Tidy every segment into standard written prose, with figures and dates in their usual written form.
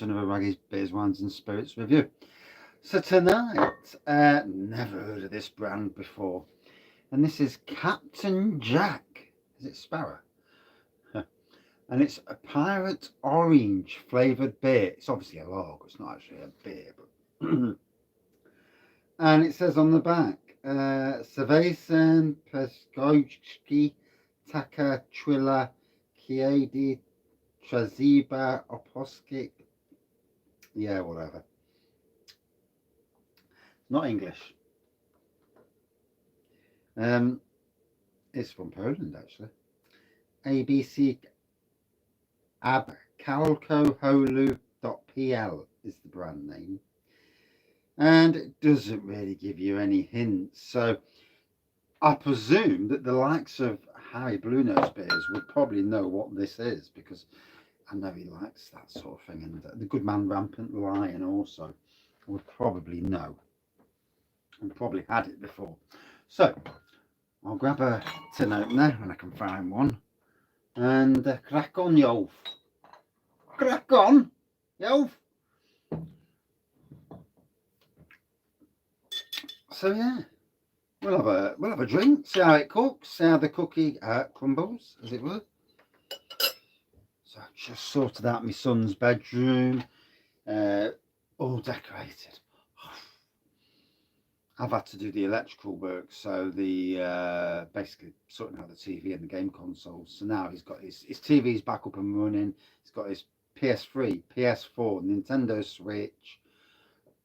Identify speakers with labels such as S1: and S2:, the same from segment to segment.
S1: Another Wraggys Beers, Wines and Spirits review. So tonight, never heard of this brand before, and this is Captain Jack. Is it Sparrow? And it's a Pirate Orange flavoured beer. It's obviously a lager, it's not actually a beer, but and it says on the back, Cerveza Pescojski Taka Trilla Kiedi Traziba Oposki. Yeah, whatever. Not English. It's from Poland actually. ABC abkalkoholu.pl is the brand name, and it doesn't really give you any hints. So I presume that the likes of Harry Bluenose Beers would probably know what this is, because I know he likes that sort of thing, and the good man Rampant Lion also would probably know and probably had it before. So I'll grab a tin opener when I can find one, and crack on, Yolf. Crack on, Yolf. So yeah, we'll have a drink, see how it cooks, see how the cookie crumbles, as it were. So I've just sorted out my son's bedroom, all decorated. I've had to do the electrical work, so the basically sorting out the TV and the game consoles. So now he's got his TV's back up and running. He's got his PS3, PS4, Nintendo Switch,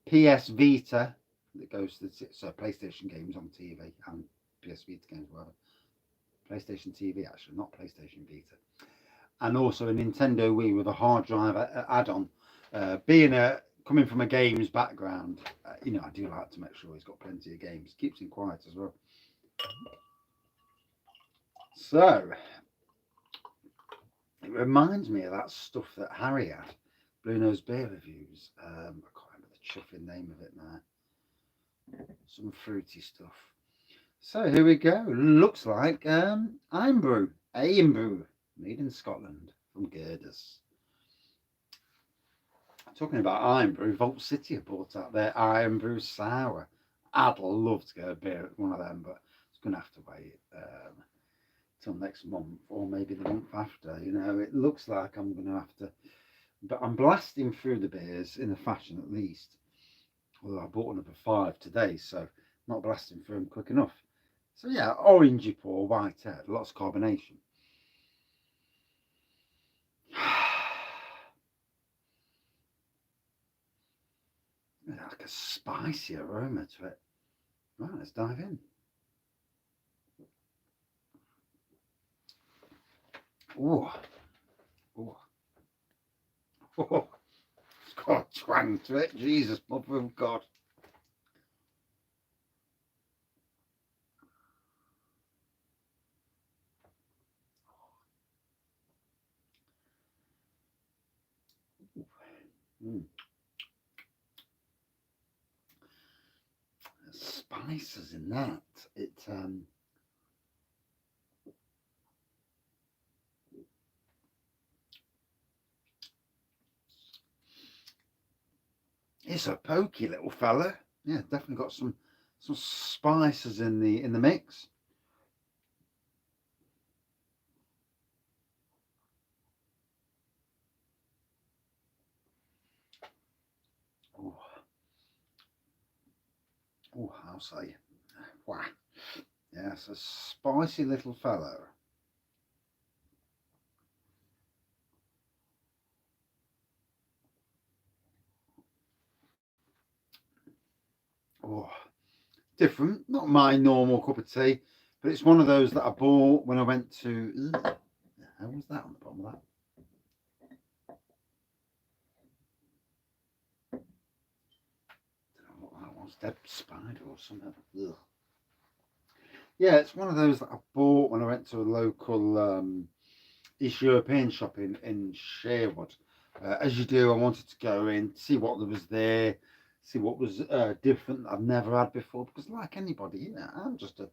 S1: PS Vita that goes to PlayStation games on TV and PS Vita games, whatever. PlayStation TV actually, not PlayStation Vita, and also a Nintendo Wii with a hard drive add-on. Coming from a games background, I do like to make sure he's got plenty of games. Keeps him quiet as well. So it reminds me of that stuff that Harry had, Bluenose Beer Reviews. I can't remember the chuffing name of it now. Some fruity stuff. So here we go. Looks like Irn-Bru, Irn-Bru, made in Scotland from Girders. Talking about Irn-Bru, Vault City have brought out their Irn-Bru Sour. I'd love to get a beer at one of them, but it's going to have to wait till next month or maybe the month after. It looks like I'm going to have to, but I'm blasting through the beers in a fashion at least. Although I bought another 5 today, so not blasting through them quick enough. So yeah, orangey pour, white head, lots of carbonation. Like a spicy aroma to it. Right, let's dive in. Oh, oh, oh! It's got a twang to it. Jesus, mother of God. Mm. Spices in that. It's a pokey little fella. Yeah, definitely got some spices in the mix. Oh, I'll say, wow. Yeah, it's a spicy little fellow. Oh, different. Not my normal cup of tea, but it's one of those that I bought when I went to. How was that on the bottom of that? I don't know what that was. Dead spider or something. Ugh. Yeah, it's one of those that I bought when I went to a local East European shop in Sherwood. As you do, I wanted to go in, see what there was there, see what was different that I've never had before. Because like anybody, I'm just a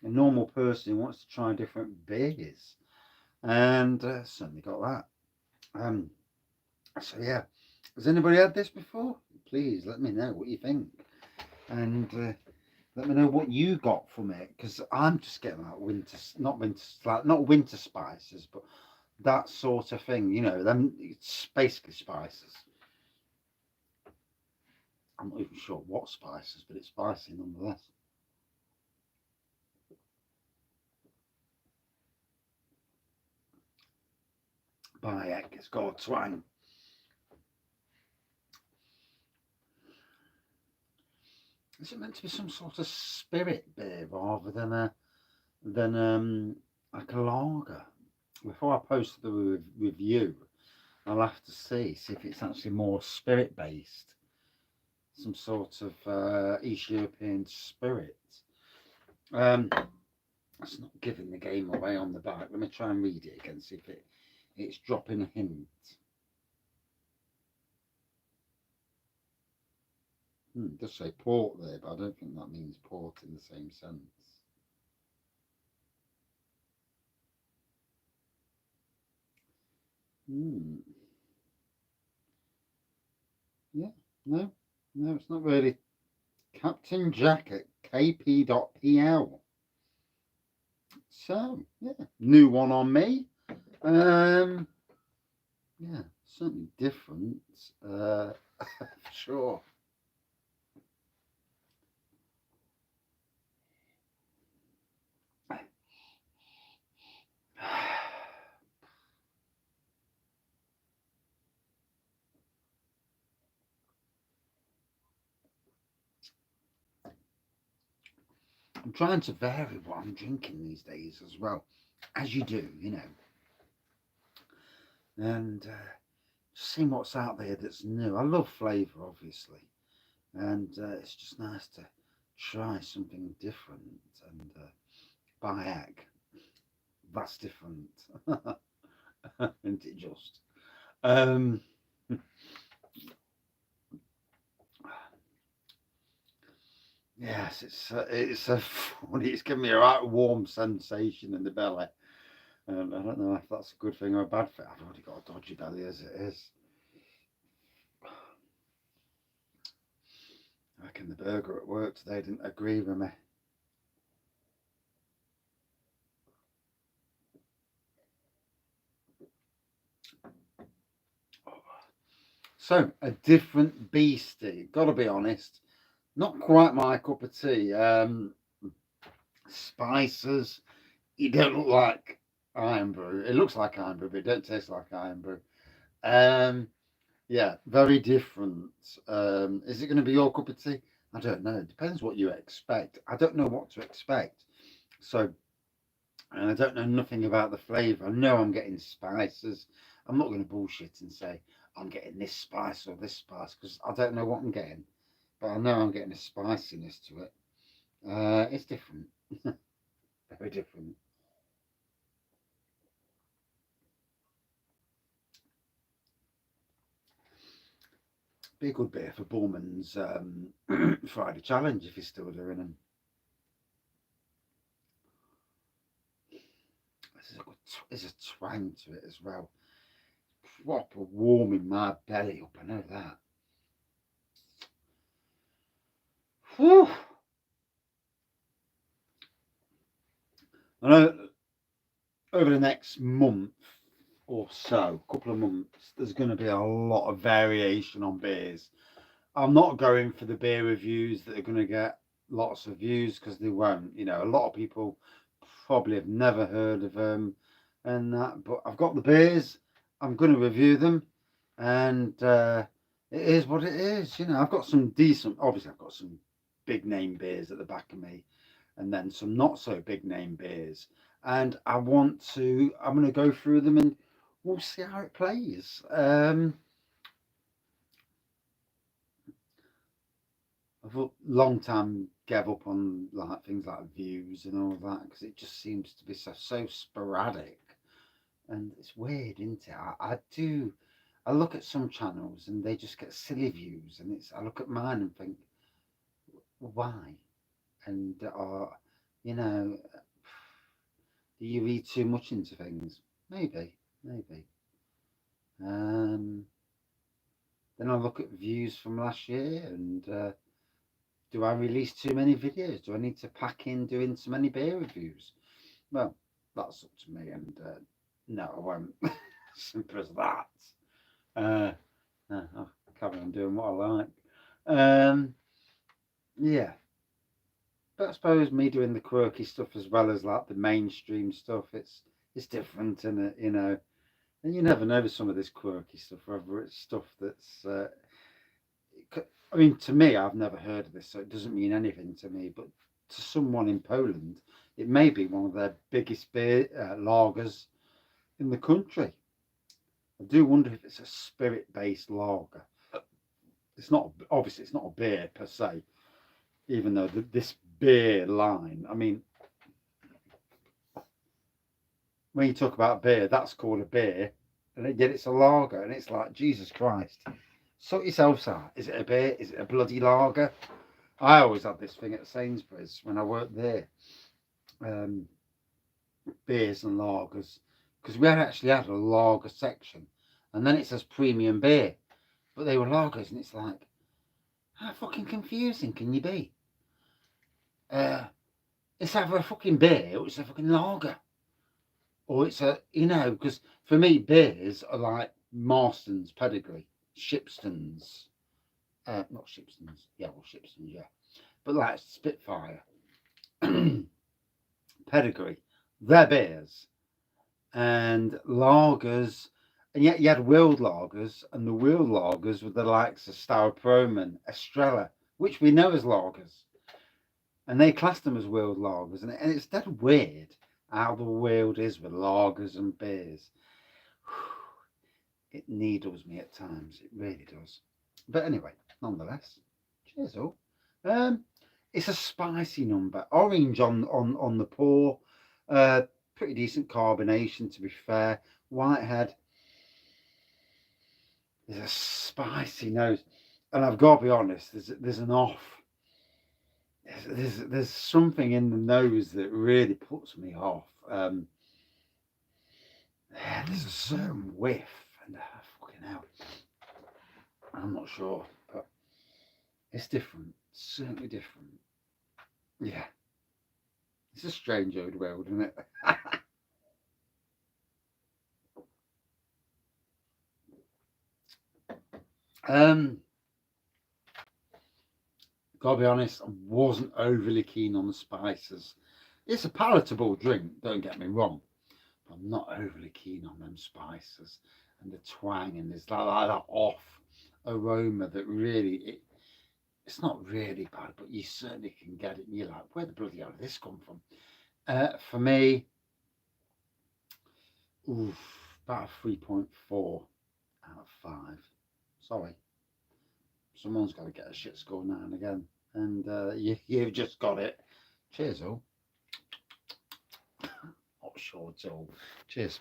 S1: normal person who wants to try different beers, and certainly got that. So yeah, Has anybody had this before? Please let me know what you think, and let me know what you got from it, because I'm just getting like not winter spices, but that sort of thing. You know, them it's basically spices. I'm not even sure what spices, but it's spicy nonetheless. By heck, it's got a twang. Is it meant to be some sort of spirit beer rather than like a lager? Before I post the review, I'll have to see if it's actually more spirit based, some sort of East European spirit. It's not giving the game away on the back. Let me try and read it again, see if it's dropping a hint. It does say port there, but I don't think that means port in the same sense. Yeah, no, it's not really. Captain Jacket, KP.PL. So, yeah, new one on me. Yeah, certainly different, for sure. I'm trying to vary what I'm drinking these days as well, as you do, you know, and seeing what's out there that's new. I love flavour, obviously, and it's just nice to try something different. And by egg, that's different, isn't it just? Um, yes, it's a funny. It's giving me a right warm sensation in the belly. And I don't know if that's a good thing or a bad thing. I've already got a dodgy belly as it is. I reckon the burger at work today didn't agree with me. So, a different beastie. Gotta be honest. Not quite my cup of tea. Spices. You don't look like iron brew. It looks like iron brew, but it don't taste like iron brew. Um, yeah, very different. Is it going to be your cup of tea? I don't know. It depends what you expect. I don't know what to expect. So, and I don't know nothing about the flavour. I know I'm getting spices. I'm not going to bullshit and say I'm getting this spice or this spice because I don't know what I'm getting. But I know I'm getting a spiciness to it. It's different. Very different. Be a good bit for Bullman's Friday Challenge if he's still doing them. There's a twang to it as well. Proper warming my belly up. I know that. Whew. I know over the next month or so, couple of months, there's going to be a lot of variation on beers. I'm not going for the beer reviews that are going to get lots of views because they won't. You know, a lot of people probably have never heard of them and that. But I've got the beers. I'm going to review them, and it is what it is. You know, I've got some decent. Obviously, I've got some big name beers at the back of me, and then some not so big name beers. And I'm going to go through them, and we'll see how it plays. I've a long time gave up on like things like views and all that because it just seems to be so sporadic, and it's weird, isn't it? I do. I look at some channels and they just get silly views, and it's. I look at mine and think, why? And you know, do you read too much into things? Maybe, maybe. Um, Then I look at views from last year and do I release too many videos? Do I need to pack in doing so many beer reviews? Well, that's up to me, and no, I won't. Simple as that. No, I'll carry on doing what I like. Yeah, but I suppose me doing the quirky stuff as well as like the mainstream stuff, it's different, isn't it? You know, and you never know with some of this quirky stuff, whether it's stuff that's. I mean, to me, I've never heard of this, so it doesn't mean anything to me. But to someone in Poland, it may be one of their biggest beer lagers in the country. I do wonder if it's a spirit-based lager. It's not, obviously, it's not a beer per se, even though this beer line, I mean, when you talk about beer, that's called a beer, and yet it's a lager, and it's like, Jesus Christ. Sort yourselves out. Is it a beer? Is it a bloody lager? I always had this thing at Sainsbury's when I worked there. Beers and lagers, because we had actually had a lager section, and then it says premium beer, but they were lagers, and it's like, how fucking confusing can you be? It's either a fucking beer or it's a fucking lager, or it's a, you know, because for me beers are like Marston's Pedigree, Shipston's, not Shipston's, yeah, well Shipston's, yeah, but like Spitfire, Pedigree, they're beers. And lagers, and yet you had world lagers, and the world lagers were the likes of Staropramen, Estrella, which we know as lagers, and they classed them as world lagers, and it's dead weird how the world is with lagers and beers. It needles me at times, it really does. But anyway, nonetheless, cheers all. It's a spicy number, orange on the pour. Pretty decent carbonation, to be fair. Whitehead is a spicy nose, and I've got to be honest. There's an off. There's something in the nose that really puts me off. There's a certain whiff, and fucking hell, I'm not sure, but it's different. Certainly different. Yeah, it's a strange old world, isn't it? Gotta be honest, I wasn't overly keen on the spices. It's a palatable drink, don't get me wrong, but I'm not overly keen on them spices and the twang, and there's that off aroma that really, it's not really bad, but you certainly can get it and you're like, where the bloody hell did this come from? For me, oof, about a 3.4 out of 5. Sorry, someone's got to get a shit score now and again, and you've just got it. Cheers all. Not sure at all. Cheers.